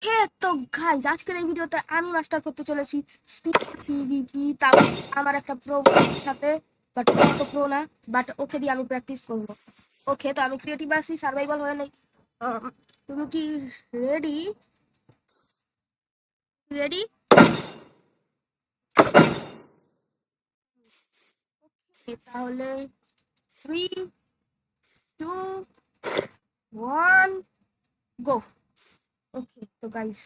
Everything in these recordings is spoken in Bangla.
হে তো গাইজ, আজকের এই ভিডিওতে আমি মাস্টার করতে চলেছি স্পিড পিভিপি, তাও আমার একটা প্রো সাথে। বাট অত প্রো না, বাট ওকে দিয়ে আমি প্র্যাকটিস করবো। ওকে, তো আমি ক্রিয়েটিভ আছি, সার্ভাইভাল হয়ে নেই। তুমি কি রেডি? রেডি? তাহলে 3, 2, 1, গো। ওকে তো guys,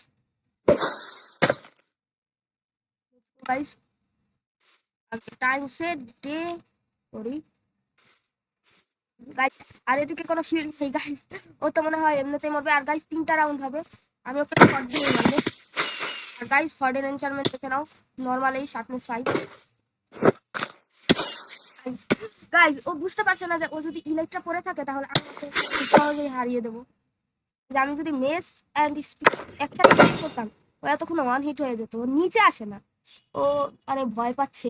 guys time set day করি গাইস। আর এদিকে কোনো শিল্ড নেই গাইস, ও তো মনে হয় এমনিতেই মরবে। আর গাইস 3টা রাউন্ড হবে, আমি ওকে শর্ট দিয়ে মারবো। আর গাইস শর্টের এনচারমেন্ট দেখে নাও, নর্মালি শার্পনেস 5। গাইস ও বুঝতে পারছে না যে ও যদি ইলেকট্রা পরে থাকে তাহলে আমি ওকে খুব সহজেই হারিয়ে দেবো। যে আমি যদি মেস অ্যান্ড স্পিড একসাথে ইউজ করতাম, ও এতক্ষণ ওয়ান হিট হয়ে যেত। ও নিচে আসে না, ও মানে ভয় পাচ্ছে।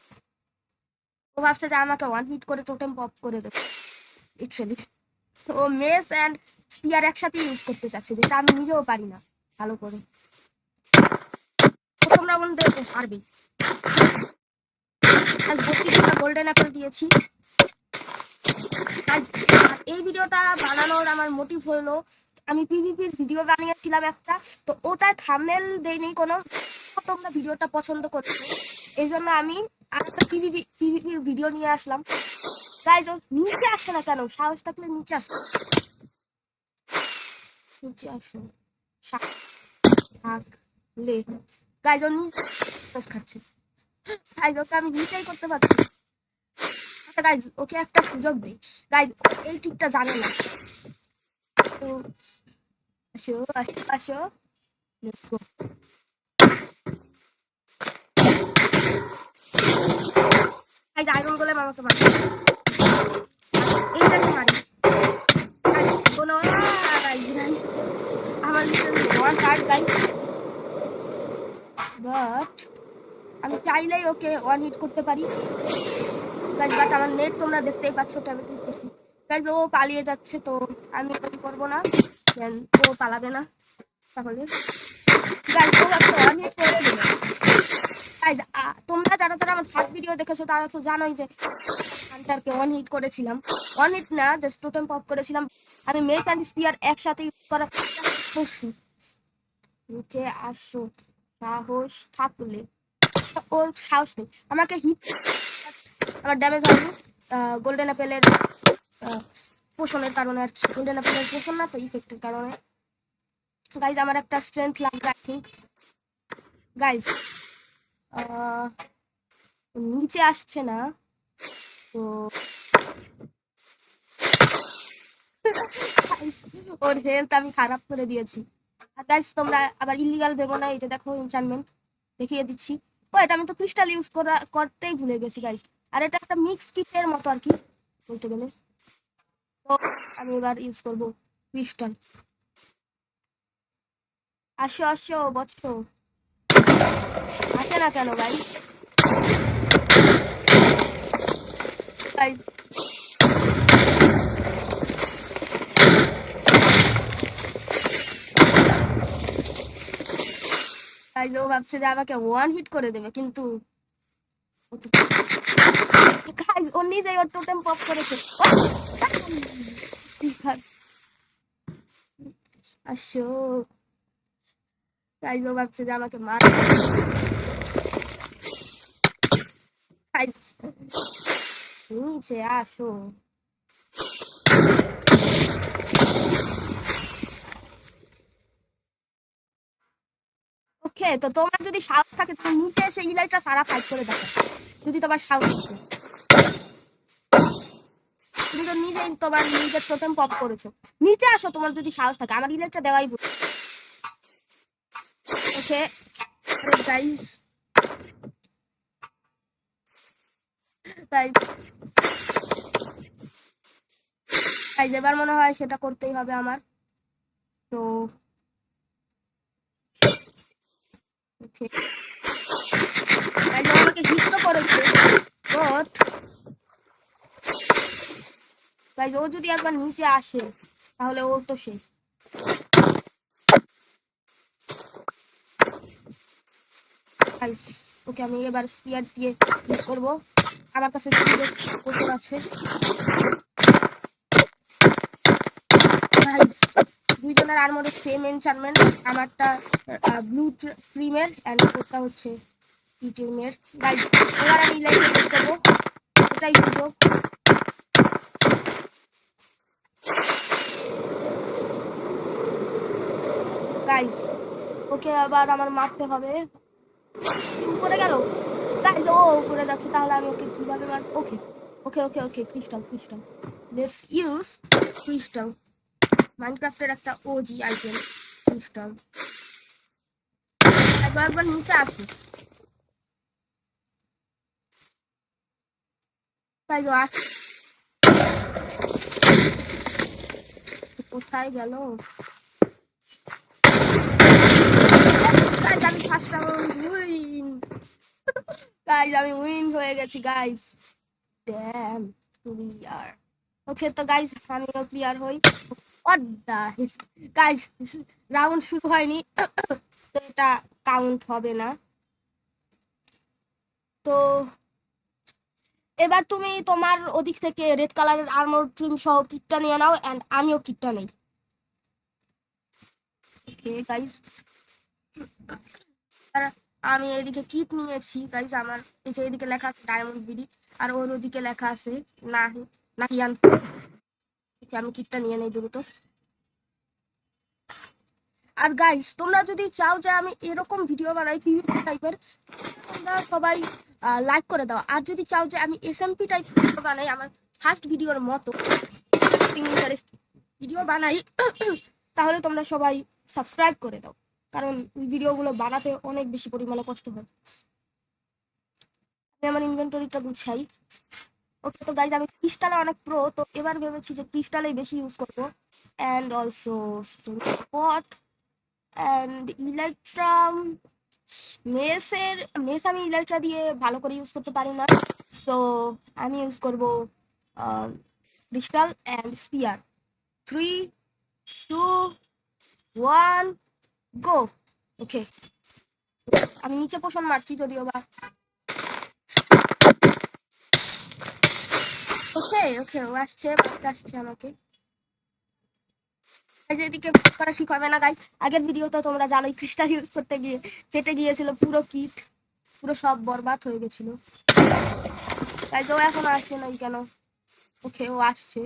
ও ভাবছে যে আমাকে ওয়ান হিট করে টোটেম পপ করে দেবে। লিটারালি ও মেস অ্যান্ড স্পিয়ার একসাথে ইউজ করতে চাচ্ছে, যেটা আমি নিজেও পারি না ভালো করে। প্রথম রাউন্ডে ও হারবেই। আজ 32টা গোল্ডেন অ্যাপেল দিয়েছি। আজ এই ভিডিওটা বানানোর আমার মোটিভ হলো, আমি পিভিপির ভিডিও বানিয়েছিলাম একটা, তো ওটার থাম্বনেল দেইনি কোনো। তোমরা ভিডিওটা পছন্দ করছো, এই জন্য আমি আরেকটা পিভিপির ভিডিও নিয়ে আসলাম। গাইজ ও নিচে আসে না কেন? সাহস থাকলে নিচে আসো, নিচে আসো। থাকলে গাইজ ও নিচে খাচ্ছে। গাইজ ওকে আমি নিচেই করতে পারছি। আচ্ছা গাইজ ওকে একটা সুযোগ দেই। গাইজ এই ট্রিকটা জানে না, তো আসো আসো আসো, let's go. Guys iron golem আমাকে মারি, এইটাকে মারি। গাইজ কোনো গাইজ গাইজ আমার literally one heart guys, but আমি চাইলেই ওকে ওয়ান হিট করতে পারি গাইজ। বাট আমার নেট তোমরা দেখতেই পাচ্ছ, ট্যাবে তুলতেছি। গাইজ ও পালিয়ে যাচ্ছে, তো আমি ওই করবো না, দেন ও পালাবে না তাহলে। গাইজ ও একটা ওয়ান হিট করে দিল। গাইজ তোমরা যারা যারা আমার ফার্স্ট ভিডিও দেখেছো তারা তো জানোই যে হান্টারকে ওয়ান হিট করেছিলাম। ওয়ান হিট না, জাস্ট টোটেম পপ করেছিলাম। আমি মেস অ্যান্ড স্পিয়ার একসাথে ইউজ করার করছি। নিচে আসো, সাহস থাকলে। ওর সাহস নেই আমাকে হিট, আমার ড্যামেজ হয়নি গোল্ডেন অ্যাপেলের পোষণের কারণে। আর গোল্ডেন অ্যাপেলের পোষণ না তো, ইফেক্টের কারণে। গাইজ আমার একটা স্ট্রেংথ লাগবে আই থিঙ্ক। গাইজ নিচে আসছে না, তো ওর হেলথ আমি খারাপ করে দিয়েছি। আর গাইস তোমরা আবার ইল্লিগাল ভেবো না, এই যে দেখো এনচান্টমেন্ট দেখিয়ে দিচ্ছি। ও এটা আমি তো ক্রিস্টাল ইউজ করতেই ভুলে গেছি গাইস। আর এটা একটা মিক্স কিটের মতো আর কি বলতে গেলে। তো আমি এবার ইউজ করব ক্রিস্টাল। আসো আসো বচ্চো, আসে না কেন গাইস? গাইস গাইস ও ভাবছে যে আমাকে ওয়ান হিট করে দেবে, কিন্তু গাইস ও নিজেই ওর টোটেম পপ করেছে। আসো গাইস ও ভাবছে যে আমাকে মার। গাইস নিচে আসো। ওকে, তো তোমার যদি সাহস থাকে তুমি নিচে এসে ইলাইটটা সারা ফাইট করে দেখো, যদি তোমার সাহস থাকে। তুমি তো নিজেই তোমার নিজের টোটেম পপ করেছো, নিচে আসো তোমার যদি সাহস থাকে। আমার ইলাইটটা দেওয়াই ভুল। ওকে গাইস, গাইস গাইস এবার মনে হয় সেটা করতেই হবে আমার। তো ওকে গাইস আমাকে হিট তো করেছে, বাট গাইস ও যদি একবার নিচে আসে তাহলে ও তো শেষ। গাইস ওকে আমি এবার স্পিয়ার দিয়ে হিট করবো। আমার কাছে প্রচুর আছে গাইস। দুইজনের আর্মরের সেম এনচান্টমেন্ট, আমারটা ব্লু ক্রিমের এন্ড ওটা হচ্ছে ইটেমের গাইস। এবার আমি লাইক করবো, এটাই সুযোগ। গাইস ওকে আবার আমার মারতে হবে। উপরে গেল গাইস, ও উপরে যাচ্ছে, তাহলে আমি ওকে কিভাবে মার? Okay okay okay okay crystal crystal, let's use crystal, মাইনক্রাফটের একটা ওজি আইটেম ক্রিস্টাল। একবার নিচে আসি গাইস, কোথায় গেল? আমি ফার্স্ট রাউন্ড উইন গাইস, আমি উইন হয়ে গেছি গাইস। Dam clear. ওকে তো গাইস আমিও ক্লিয়ার হই। হোয়াট দা গাইস, রাউন্ড শুরু হয়নি তো এটা কাউন্ট হবে না। তো এবার তুমি তোমার ওদিক থেকে রেড কালারের আর্মর ট্রিম সহ কিটটা নিয়ে নাও এন্ড আমিও কিটটা নেই। ওকে গাইস, আমি এইদিকে কিট নিয়েছি গাইস। আমার এই যে এইদিকে লেখা আছে ডায়মন্ড বিডি, আর ওর ওদিকে লেখা আছে নাহিয়ান। আমি কিটটা নিয়ে নেই দ্রুত। আর গাইস তোমরা যদি চাও যে আমি এরকম ভিডিও বানাই পিভিপি টাইপের, তোমরা সবাই লাইক করে দাও। আর যদি চাও যে আমি এসএমপি টাইপ ভিডিও বানাই, আমার ফার্স্ট ভিডিওর মতো ইন্টারেস্ট ভিডিও বানাই, তাহলে তোমরা সবাই সাবস্ক্রাইব করে দাও, কারণ ভিডিওগুলো বানাতে অনেক বেশি পরিমাণে কষ্ট হয়। আমি আমার ইনভেন্টরিটা গুছাই। ওকে তো গাইজ আমি ক্রিস্টালে অনেক প্রো, তো এবার ভেবেছি যে ক্রিস্টালেই বেশি ইউজ করবো। And also spot and electrum. মেস আমি ইলেকট্রা দিয়ে ভালো করে ইউজ করতে পারি না, সো আমি ইউজ করবো ক্রিস্টাল অ্যান্ড স্পিয়ার। 3 2 1 গো। ওকে আমি নিচে পোষণ মারছি যদিও বা। ওকে ওকে ও আসছে আমাকে। এদিকে করা ঠিক হবে না গাইস। আগের ভিডিওতে তোমরা জানোই ক্রিস্টাল ইউজ করতে গিয়ে ফেটে গিয়েছিল পুরো কিট, পুরো সব বরবাদ হয়ে গেছিল গাইস। ও এখন আসছে না কেন? ওকে ও আসছে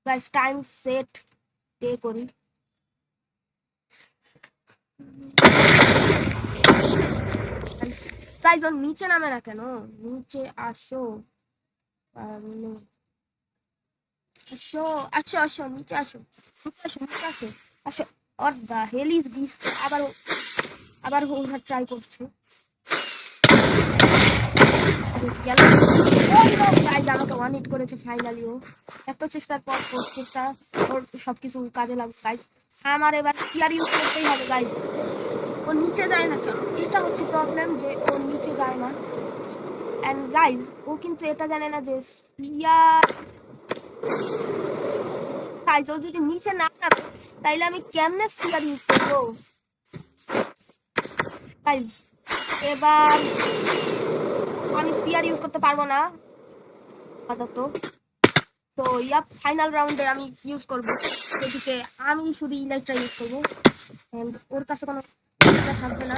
গাইস। টাইম সেট ডে করি। গাইস ও নিচে নামে না কেন? নিচে আসো, আসো আসো আসো নিচে আসো, নিচে আসো নিচে আসো আসো। What the hell is this? আবার ওভার ট্রাই করছে। আমাকে ওয়ান হিট করেছে ফাইনালি। ও এত চেষ্টার পর চেষ্টা ওর সবকিছু কাজে লাগবে গাইজ। আমার এবার স্পিয়ার ইউজ করতেই হবে গাইজ। ও নিচে যায় না কেন? এটা হচ্ছে প্রবলেম যে ও নিচে যায় না। অ্যান্ড গাইজ ও কিন্তু এটা জানে না যে স্পিয়ার গাইজ, ও যদি নিচে না নামে তাইলে আমি কেমনে স্পিয়ার ইউজ করবো গাইজ? এবার আমি স্পিয়ার ইউজ করতে পারবো না আপাতত। তো ইয়াপ ফাইনাল রাউন্ডে আমি ইউজ করবো, সেদিকে আমি শুধু ইলেকট্রা ইউজ করবো এন্ড ওর কাছে কোনো থাকবে না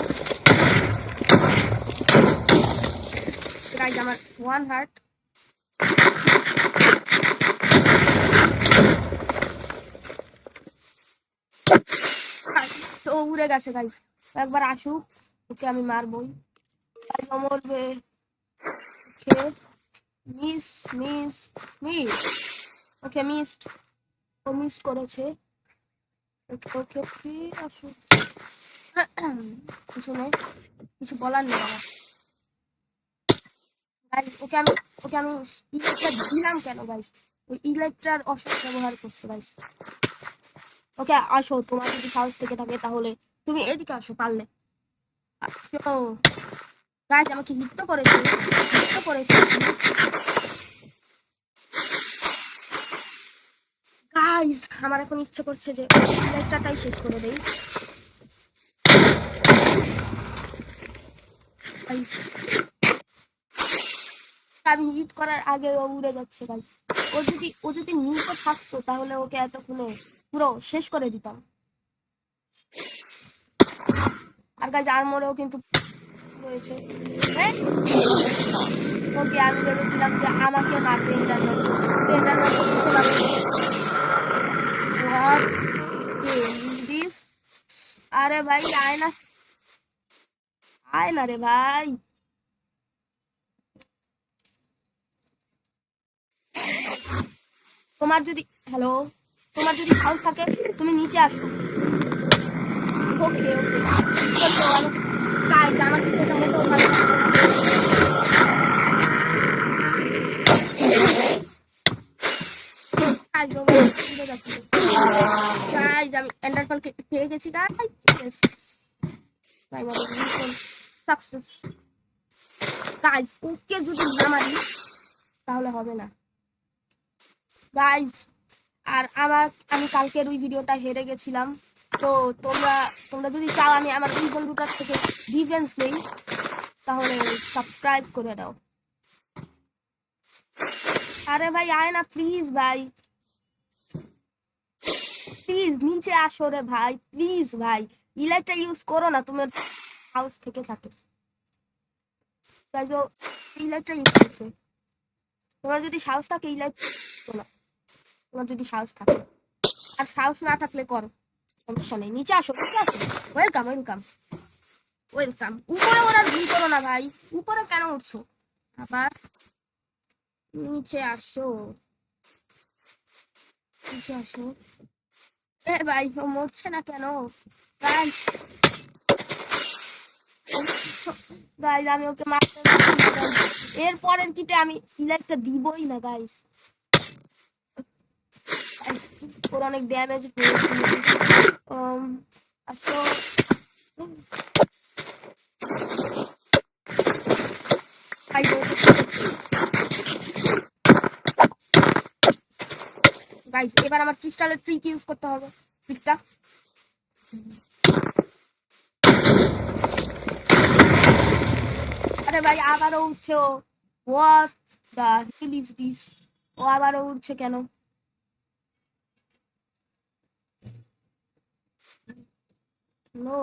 গাইজ। আমার 1 হার্ট। ও উড়ে গেছে গাইজ। একবার আসুক, ওকে আমি মারবই গাইজ। ও মরবে। Okay miss miss miss. Okay missed, ও মিস করেছে। ওকে ওকে আসুক, কিছু নেই, কিছু বলার নেই আমার গাইজ। ওকে আমি ইলেকট্রা দিলাম কেন গাইজ? ওই ইলেকট্রার অসৎ ব্যবহার করছে গাইজ। ওকে আসো, তোমার যদি সাহস থেকে থাকে তাহলে তুমি এদিকে আসো পারলে। আসো গাইজ, আমাকে লিপ্ত করেছে গাইজ। আমার এখন ইচ্ছে করছে যে ইলেকট্রাটাই শেষ করে দেই। আমি হিট করার আগে ও উড়ে যাচ্ছে ভাই। ও যদি নিচে থাকতো তাহলে ওকে এতক্ষণে পুরো শেষ করে দিতাম। আর গাইজ আর্মরেও কিন্তু রয়েছে। ওকে আমি ভেবেছিলাম যে আমাকে মারবে এন্ডারম্যান, এন্ডারম্যান বুঝতে পারবে। What is this? আরে ভাই আয় না, আয় না রে ভাই। তোমার যদি হ্যালো, তোমার যদি সাহস থাকে তুমি নিচে আসো। ওকে ওকে চলো আমি গাইজ আমার কিছু একটা মোটেও ভালো লাগছে না। গাইজ ও উড়ে যাচ্ছে। গাইজ আমি এন্ডারফলকে পেয়ে গেছি গাইজ। ভাই মতো মিশন সাকসেস। গাইজ ওকে যদি না মারি তাহলে হবে না গাইজ। আর আমি কালকের ওই ভিডিওটা হেরে গেছিলাম। তো তোমরা তোমরা যদি চাও আমি আমার ওই বন্ধুটার থেকে রিভেঞ্জ নেই তাহলে সাবস্ক্রাইব করে দাও। আরে ভাই আয় না প্লিজ ভাই, প্লিজ নিচে আসো রে ভাই, প্লিজ ভাই। ইলাইটটা ইউজ করো না, তোমার হাউস থেকে থাকে গাইজ। ও ইলাইটটা ইউজ করছে। তোমার যদি সাহস থাকে ইলাইট না, তোমার যদি সাহস থাকে, আর সাহস না থাকলে করো, সমস্যা নেই। নিচে আসো, নিচে আসো। Welcome welcome welcome. উপরে ওরা ভুল করো না ভাই, উপরে কেন উঠছো? আবার নিচে আসো, নিচে আসো। এ ভাই ও মরছে না কেন? গাইস গাইস আমি ওকে মারতে এর পরের কিটে আমি ইলেকট্রা দিবই না গাইস। ওর অনেক ড্যামেজ হয়েছে। আসো গাইস এবার আমার ক্রিস্টালের ট্রিক ইউজ করতে হবে। ট্রিকটা আরে ভাই আবারও উঠছে ও। What the hell is this? ও আবারও উঠছে কেন? নো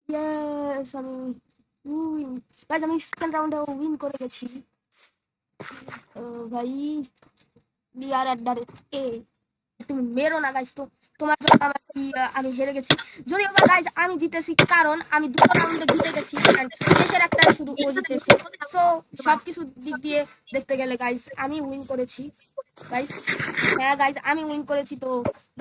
ইয়েস আমি উইন গাইস, আমি সেকেন্ড রাউন্ডে উইন করে গেছি ভাই। we are at the এ তুমি মেরো না গাইস। তো তোমার জন্য আমি হেরে গেছি। যদিও বা গাইস আমি জিতেছি কারণ আমি দুটো রাউন্ডে জিতে গেছি এন্ড শেষের একটা শুধু ও জিতেছে। সো সবকিছু দিক দিয়ে দেখতে গেলে গাইস আমি উইন করেছি গাইস। হ্যাঁ গাইস আমি উইন করেছি। তো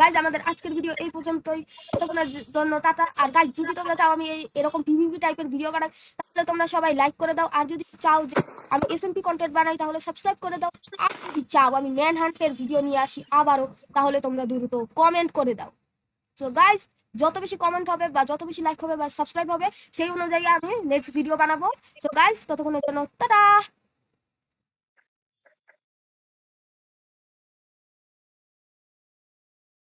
গাইস আমাদের আজকের ভিডিও এই পর্যন্তই। ততক্ষণের জন্য টাটা। আর গাইস যদি তোমরা চাও আমি এরকম পিভিপি টাইপের ভিডিও বানাই তাহলে তোমরা সবাই লাইক করে দাও। আর যদি চাও যে আমি এসএমপি কন্টেন্ট বানাই তাহলে সাবস্ক্রাইব করে দাও। আর যদি চাও আমি ম্যান হান্টের ভিডিও নিয়ে আসি আবারও তাহলে তোমরা দ্রুত কমেন্ট করে দাও। সো গাইস যত বেশি কমেন্ট হবে বা যত বেশি লাইক হবে বা সাবস্ক্রাইব হবে সেই অনুযায়ী আমি নেক্সট ভিডিও বানাবো। সো গাইস ততক্ষণের জন্য টাটা।